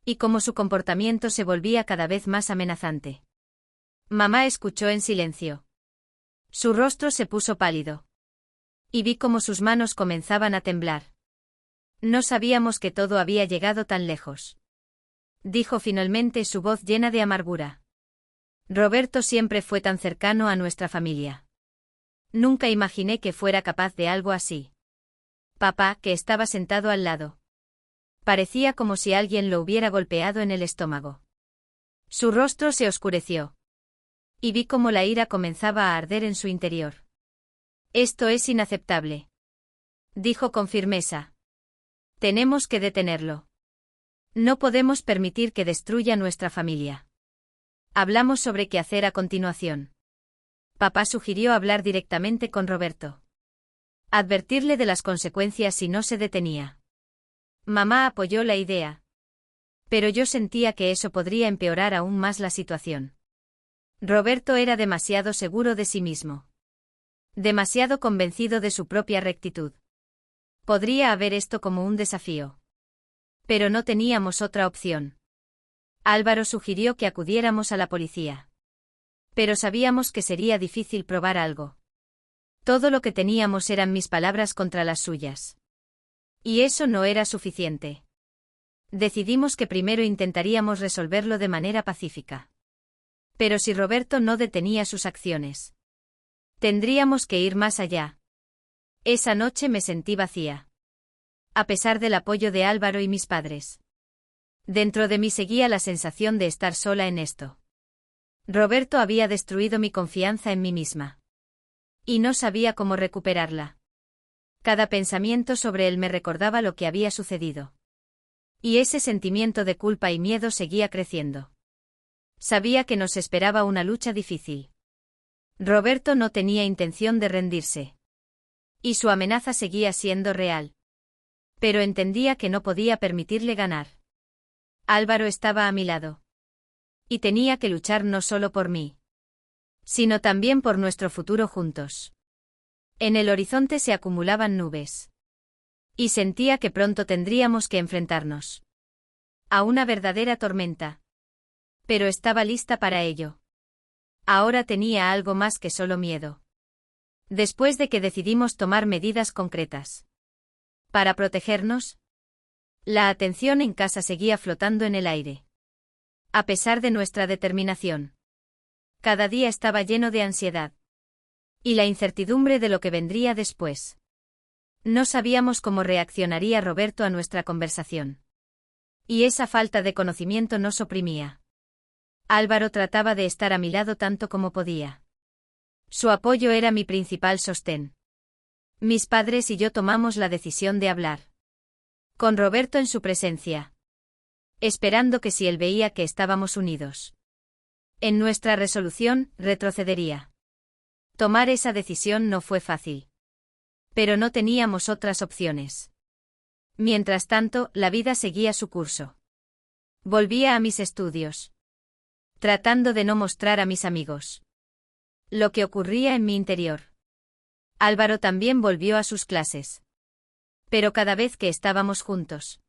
Y cómo su comportamiento se volvía cada vez más amenazante. Mamá escuchó en silencio. Su rostro se puso pálido. Y vi cómo sus manos comenzaban a temblar. No sabíamos que todo había llegado tan lejos. Dijo finalmente, su voz llena de amargura. Roberto siempre fue tan cercano a nuestra familia. Nunca imaginé que fuera capaz de algo así. Papá, que estaba sentado al lado. Parecía como si alguien lo hubiera golpeado en el estómago. Su rostro se oscureció. Y vi cómo la ira comenzaba a arder en su interior. Esto es inaceptable. Dijo con firmeza. Tenemos que detenerlo. No podemos permitir que destruya nuestra familia. Hablamos sobre qué hacer a continuación. Papá sugirió hablar directamente con Roberto. Advertirle de las consecuencias si no se detenía. Mamá apoyó la idea. Pero yo sentía que eso podría empeorar aún más la situación. Roberto era demasiado seguro de sí mismo. Demasiado convencido de su propia rectitud. Podría haber esto como un desafío. Pero no teníamos otra opción. Álvaro sugirió que acudiéramos a la policía. Pero sabíamos que sería difícil probar algo. Todo lo que teníamos eran mis palabras contra las suyas. Y eso no era suficiente. Decidimos que primero intentaríamos resolverlo de manera pacífica. Pero si Roberto no detenía sus acciones, tendríamos que ir más allá. Esa noche me sentí vacía. A pesar del apoyo de Álvaro y mis padres. Dentro de mí seguía la sensación de estar sola en esto. Roberto había destruido mi confianza en mí misma. Y no sabía cómo recuperarla. Cada pensamiento sobre él me recordaba lo que había sucedido. Y ese sentimiento de culpa y miedo seguía creciendo. Sabía que nos esperaba una lucha difícil. Roberto no tenía intención de rendirse. Y su amenaza seguía siendo real. Pero entendía que no podía permitirle ganar. Álvaro estaba a mi lado. Y tenía que luchar no solo por mí, sino también por nuestro futuro juntos. En el horizonte se acumulaban nubes. Y sentía que pronto tendríamos que enfrentarnos a una verdadera tormenta. Pero estaba lista para ello. Ahora tenía algo más que solo miedo. Después de que decidimos tomar medidas concretas para protegernos, la atención en casa seguía flotando en el aire. A pesar de nuestra determinación, cada día estaba lleno de ansiedad. Y la incertidumbre de lo que vendría después. No sabíamos cómo reaccionaría Roberto a nuestra conversación. Y esa falta de conocimiento nos oprimía. Álvaro trataba de estar a mi lado tanto como podía. Su apoyo era mi principal sostén. Mis padres y yo tomamos la decisión de hablar con Roberto en su presencia, esperando que si él veía que estábamos unidos en nuestra resolución, retrocedería. Tomar esa decisión no fue fácil. Pero no teníamos otras opciones. Mientras tanto, la vida seguía su curso. Volvía a mis estudios, tratando de no mostrar a mis amigos lo que ocurría en mi interior. Álvaro también volvió a sus clases. Pero cada vez que estábamos juntos,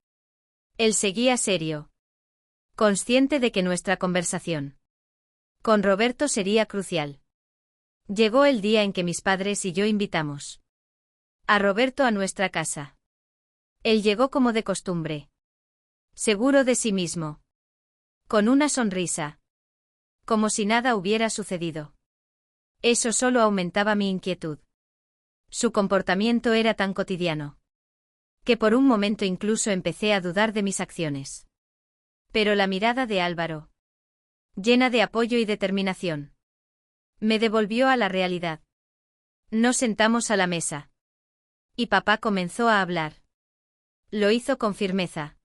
él seguía serio, consciente de que nuestra conversación con Roberto sería crucial. Llegó el día en que mis padres y yo invitamos a Roberto a nuestra casa. Él llegó como de costumbre, seguro de sí mismo, con una sonrisa, como si nada hubiera sucedido. Eso solo aumentaba mi inquietud. Su comportamiento era tan cotidiano que por un momento incluso empecé a dudar de mis acciones. Pero la mirada de Álvaro, llena de apoyo y determinación, me devolvió a la realidad. Nos sentamos a la mesa. Y papá comenzó a hablar. Lo hizo con firmeza,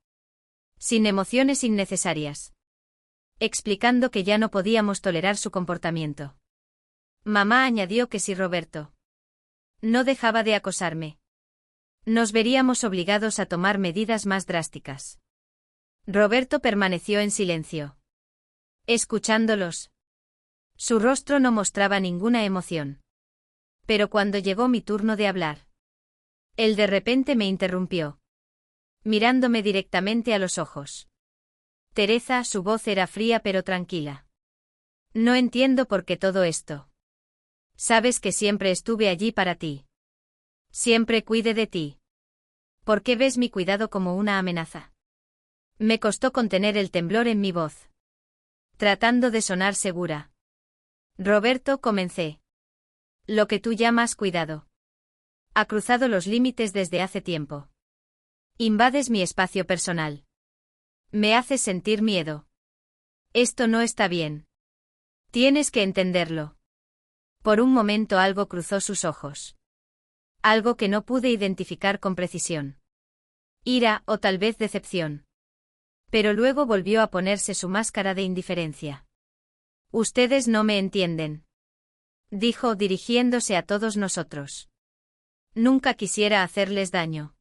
sin emociones innecesarias, explicando que ya no podíamos tolerar su comportamiento. Mamá añadió que si Roberto no dejaba de acosarme, nos veríamos obligados a tomar medidas más drásticas. Roberto permaneció en silencio, escuchándolos. Su rostro no mostraba ninguna emoción. Pero cuando llegó mi turno de hablar, él de repente me interrumpió, mirándome directamente a los ojos. Teresa, su voz era fría pero tranquila. No entiendo por qué todo esto. Sabes que siempre estuve allí para ti. Siempre cuide de ti. ¿Por qué ves mi cuidado como una amenaza? Me costó contener el temblor en mi voz, tratando de sonar segura. Roberto, comencé. Lo que tú llamas cuidado ha cruzado los límites desde hace tiempo. Invades mi espacio personal. Me haces sentir miedo. Esto no está bien. Tienes que entenderlo. Por un momento algo cruzó sus ojos. Algo que no pude identificar con precisión. Ira o tal vez decepción. Pero luego volvió a ponerse su máscara de indiferencia. Ustedes no me entienden, dijo dirigiéndose a todos nosotros. Nunca quisiera hacerles daño.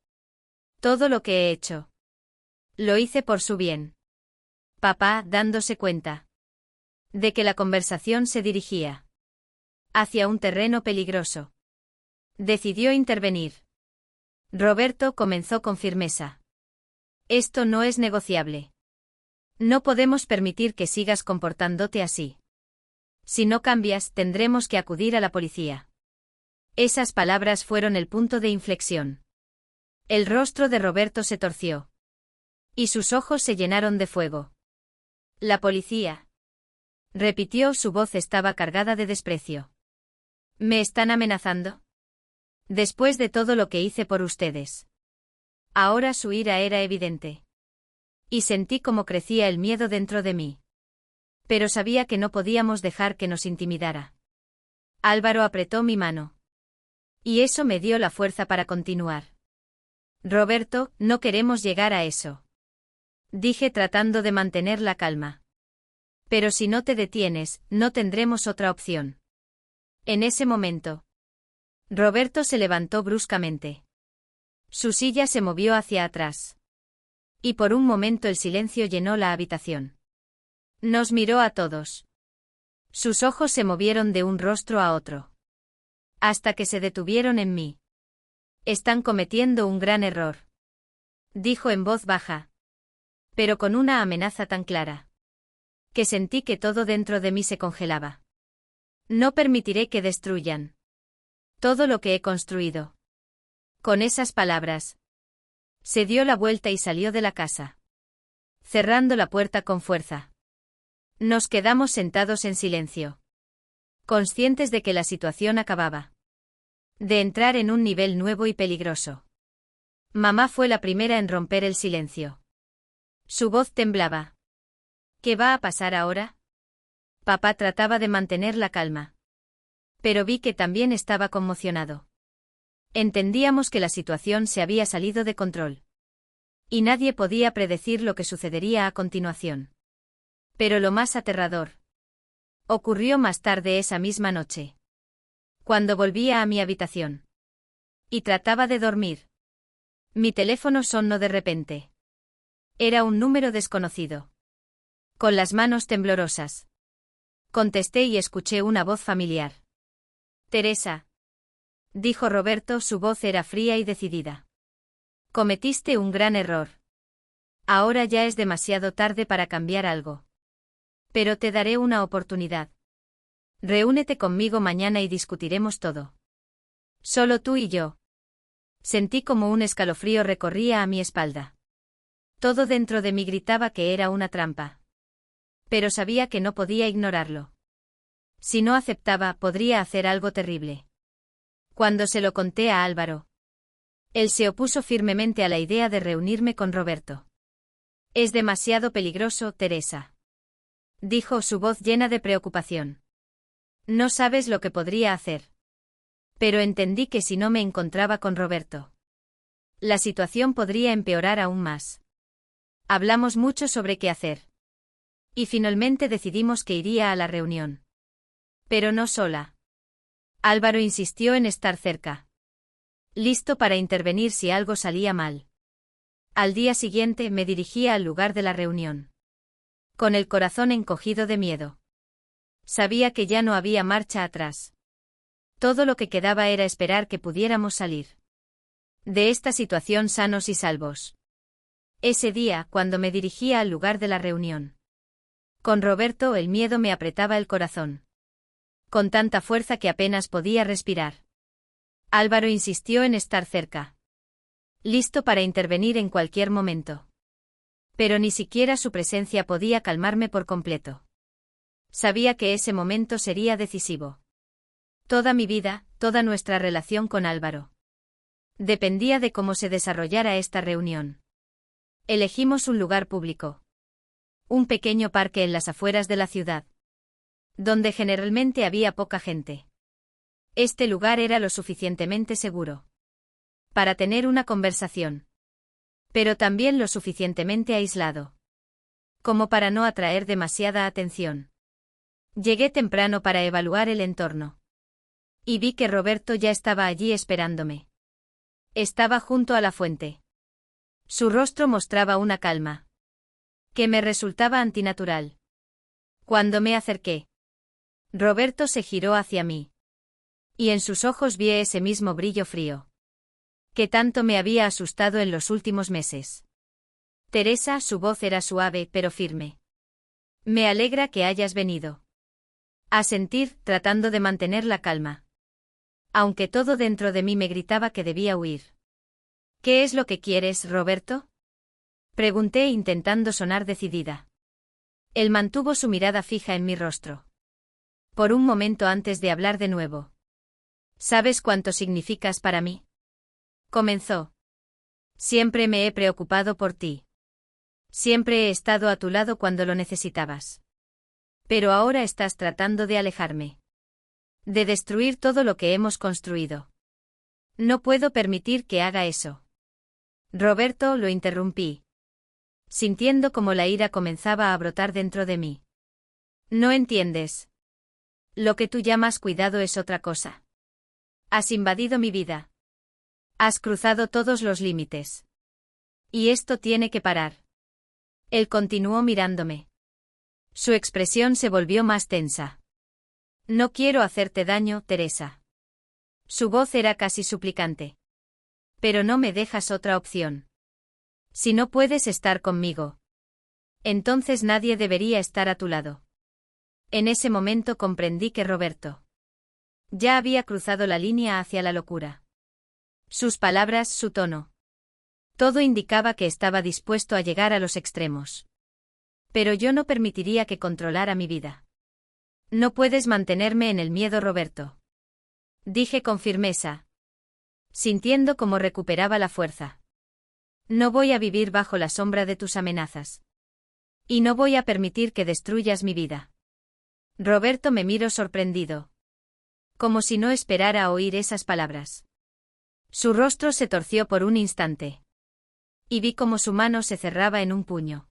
Todo lo que he hecho, lo hice por su bien. Papá, dándose cuenta de que la conversación se dirigía hacia un terreno peligroso, decidió intervenir. Roberto comenzó con firmeza. Esto no es negociable. No podemos permitir que sigas comportándote así. Si no cambias, tendremos que acudir a la policía. Esas palabras fueron el punto de inflexión. El rostro de Roberto se torció. Y sus ojos se llenaron de fuego. La policía, repitió, su voz estaba cargada de desprecio. ¿Me están amenazando? Después de todo lo que hice por ustedes. Ahora su ira era evidente. Y sentí cómo crecía el miedo dentro de mí. Pero sabía que no podíamos dejar que nos intimidara. Álvaro apretó mi mano. Y eso me dio la fuerza para continuar. Roberto, no queremos llegar a eso, dije tratando de mantener la calma. Pero si no te detienes, no tendremos otra opción. En ese momento, Roberto se levantó bruscamente. Su silla se movió hacia atrás. Y por un momento el silencio llenó la habitación. Nos miró a todos. Sus ojos se movieron de un rostro a otro. Hasta que se detuvieron en mí. Están cometiendo un gran error, dijo en voz baja, pero con una amenaza tan clara, que sentí que todo dentro de mí se congelaba. No permitiré que destruyan todo lo que he construido. Con esas palabras, se dio la vuelta y salió de la casa, cerrando la puerta con fuerza. Nos quedamos sentados en silencio, conscientes de que la situación acababa de entrar en un nivel nuevo y peligroso. Mamá fue la primera en romper el silencio. Su voz temblaba. ¿Qué va a pasar ahora? Papá trataba de mantener la calma. Pero vi que también estaba conmocionado. Entendíamos que la situación se había salido de control. Y nadie podía predecir lo que sucedería a continuación. Pero lo más aterrador ocurrió más tarde esa misma noche. Cuando volvía a mi habitación y trataba de dormir, mi teléfono sonó de repente. Era un número desconocido. Con las manos temblorosas, contesté y escuché una voz familiar. Teresa, dijo Roberto, su voz era fría y decidida. Cometiste un gran error. Ahora ya es demasiado tarde para cambiar algo. Pero te daré una oportunidad. Reúnete conmigo mañana y discutiremos todo. Solo tú y yo. Sentí como un escalofrío recorría a mi espalda. Todo dentro de mí gritaba que era una trampa. Pero sabía que no podía ignorarlo. Si no aceptaba, podría hacer algo terrible. Cuando se lo conté a Álvaro, él se opuso firmemente a la idea de reunirme con Roberto. Es demasiado peligroso, Teresa. Dijo su voz llena de preocupación. No sabes lo que podría hacer. Pero entendí que si no me encontraba con Roberto, la situación podría empeorar aún más. Hablamos mucho sobre qué hacer. Y finalmente decidimos que iría a la reunión. Pero no sola. Álvaro insistió en estar cerca. Listo para intervenir si algo salía mal. Al día siguiente me dirigía al lugar de la reunión. Con el corazón encogido de miedo. Sabía que ya no había marcha atrás. Todo lo que quedaba era esperar que pudiéramos salir de esta situación sanos y salvos. Ese día, cuando me dirigía al lugar de la reunión, con Roberto, el miedo me apretaba el corazón. Con tanta fuerza que apenas podía respirar. Álvaro insistió en estar cerca. Listo para intervenir en cualquier momento. Pero ni siquiera su presencia podía calmarme por completo. Sabía que ese momento sería decisivo. Toda mi vida, toda nuestra relación con Álvaro, dependía de cómo se desarrollara esta reunión. Elegimos un lugar público. Un pequeño parque en las afueras de la ciudad, donde generalmente había poca gente. Este lugar era lo suficientemente seguro para tener una conversación, pero también lo suficientemente aislado como para no atraer demasiada atención. Llegué temprano para evaluar el entorno. Y vi que Roberto ya estaba allí esperándome. Estaba junto a la fuente. Su rostro mostraba una calma que me resultaba antinatural. Cuando me acerqué, Roberto se giró hacia mí. Y en sus ojos vi ese mismo brillo frío que tanto me había asustado en los últimos meses. Teresa, su voz era suave pero firme. Me alegra que hayas venido. Asentir, tratando de mantener la calma. Aunque todo dentro de mí me gritaba que debía huir. ¿Qué es lo que quieres, Roberto? Pregunté intentando sonar decidida. Él mantuvo su mirada fija en mi rostro. Por un momento antes de hablar de nuevo. ¿Sabes cuánto significas para mí? Comenzó. Siempre me he preocupado por ti. Siempre he estado a tu lado cuando lo necesitabas. Pero ahora estás tratando de alejarme. De destruir todo lo que hemos construido. No puedo permitir que haga eso. Roberto, lo interrumpí. Sintiendo como la ira comenzaba a brotar dentro de mí. No entiendes. Lo que tú llamas cuidado es otra cosa. Has invadido mi vida. Has cruzado todos los límites. Y esto tiene que parar. Él continuó mirándome. Su expresión se volvió más tensa. No quiero hacerte daño, Teresa. Su voz era casi suplicante. Pero no me dejas otra opción. Si no puedes estar conmigo, entonces nadie debería estar a tu lado. En ese momento comprendí que Roberto ya había cruzado la línea hacia la locura. Sus palabras, su tono. Todo indicaba que estaba dispuesto a llegar a los extremos. Pero yo no permitiría que controlara mi vida. No puedes mantenerme en el miedo, Roberto. Dije con firmeza, sintiendo cómo recuperaba la fuerza. No voy a vivir bajo la sombra de tus amenazas. Y no voy a permitir que destruyas mi vida. Roberto me miró sorprendido. Como si no esperara oír esas palabras. Su rostro se torció por un instante. Y vi cómo su mano se cerraba en un puño.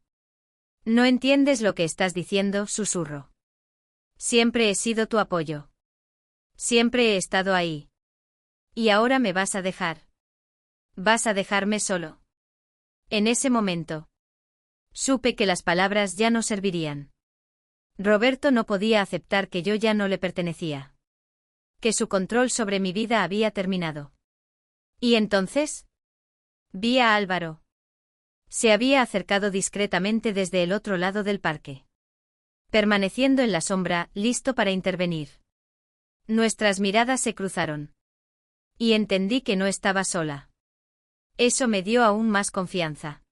No entiendes lo que estás diciendo, susurró. Siempre he sido tu apoyo. Siempre he estado ahí. ¿Y ahora me vas a dejar? ¿Vas a dejarme solo? En ese momento, supe que las palabras ya no servirían. Roberto no podía aceptar que yo ya no le pertenecía. Que su control sobre mi vida había terminado. ¿Y entonces? Vi a Álvaro. Se había acercado discretamente desde el otro lado del parque. Permaneciendo en la sombra, listo para intervenir. Nuestras miradas se cruzaron. Y entendí que no estaba sola. Eso me dio aún más confianza.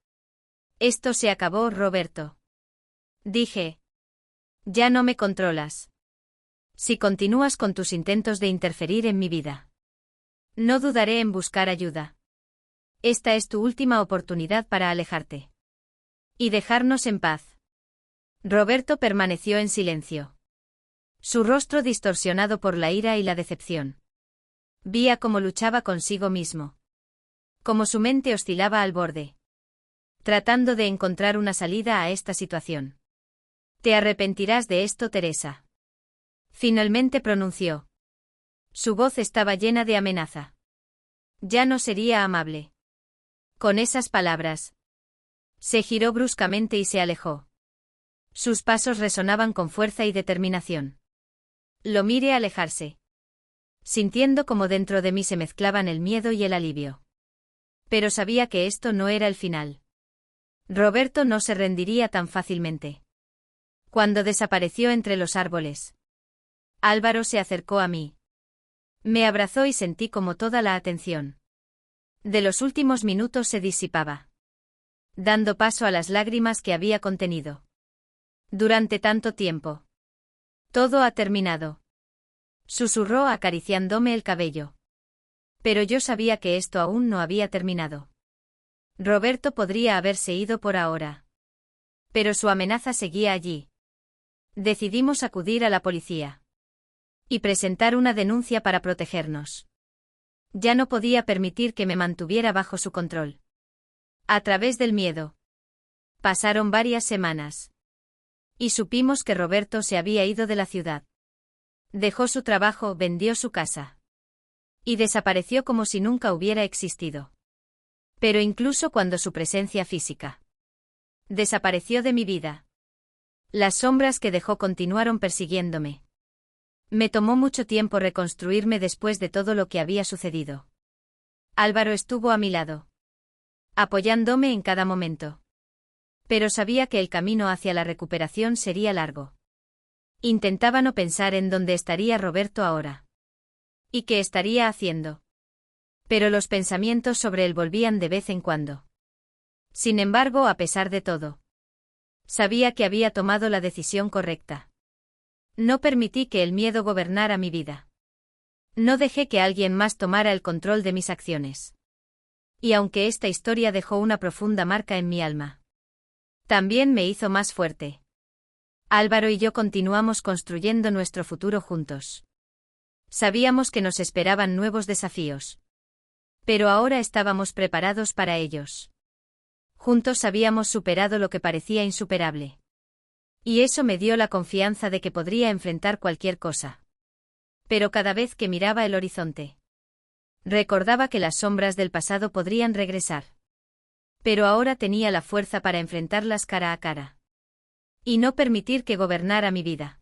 Esto se acabó, Roberto. Dije. Ya no me controlas. Si continúas con tus intentos de interferir en mi vida, no dudaré en buscar ayuda. Esta es tu última oportunidad para alejarte. Y dejarnos en paz. Roberto permaneció en silencio. Su rostro distorsionado por la ira y la decepción. Vía cómo luchaba consigo mismo. Cómo su mente oscilaba al borde. Tratando de encontrar una salida a esta situación. Te arrepentirás de esto, Teresa. Finalmente pronunció. Su voz estaba llena de amenaza. Ya no sería amable. Con esas palabras. Se giró bruscamente y se alejó. Sus pasos resonaban con fuerza y determinación. Lo miré alejarse. Sintiendo como dentro de mí se mezclaban el miedo y el alivio. Pero sabía que esto no era el final. Roberto no se rendiría tan fácilmente. Cuando desapareció entre los árboles, Álvaro se acercó a mí. Me abrazó y sentí como toda la atención de los últimos minutos se disipaba, dando paso a las lágrimas que había contenido durante tanto tiempo. Todo ha terminado. Susurró acariciándome el cabello. Pero yo sabía que esto aún no había terminado. Roberto podría haberse ido por ahora. Pero su amenaza seguía allí. Decidimos acudir a la policía. Y presentar una denuncia para protegernos. Ya no podía permitir que me mantuviera bajo su control. A través del miedo. Pasaron varias semanas. Y supimos que Roberto se había ido de la ciudad. Dejó su trabajo, vendió su casa. Y desapareció como si nunca hubiera existido. Pero incluso cuando su presencia física desapareció de mi vida, las sombras que dejó continuaron persiguiéndome. Me tomó mucho tiempo reconstruirme después de todo lo que había sucedido. Álvaro estuvo a mi lado, apoyándome en cada momento. Pero sabía que el camino hacia la recuperación sería largo. Intentaba no pensar en dónde estaría Roberto ahora. ¿Y qué estaría haciendo? Pero los pensamientos sobre él volvían de vez en cuando. Sin embargo, a pesar de todo, sabía que había tomado la decisión correcta. No permití que el miedo gobernara mi vida. No dejé que alguien más tomara el control de mis acciones. Y aunque esta historia dejó una profunda marca en mi alma, también me hizo más fuerte. Álvaro y yo continuamos construyendo nuestro futuro juntos. Sabíamos que nos esperaban nuevos desafíos. Pero ahora estábamos preparados para ellos. Juntos habíamos superado lo que parecía insuperable. Y eso me dio la confianza de que podría enfrentar cualquier cosa. Pero cada vez que miraba el horizonte, recordaba que las sombras del pasado podrían regresar. Pero ahora tenía la fuerza para enfrentarlas cara a cara. Y no permitir que gobernara mi vida.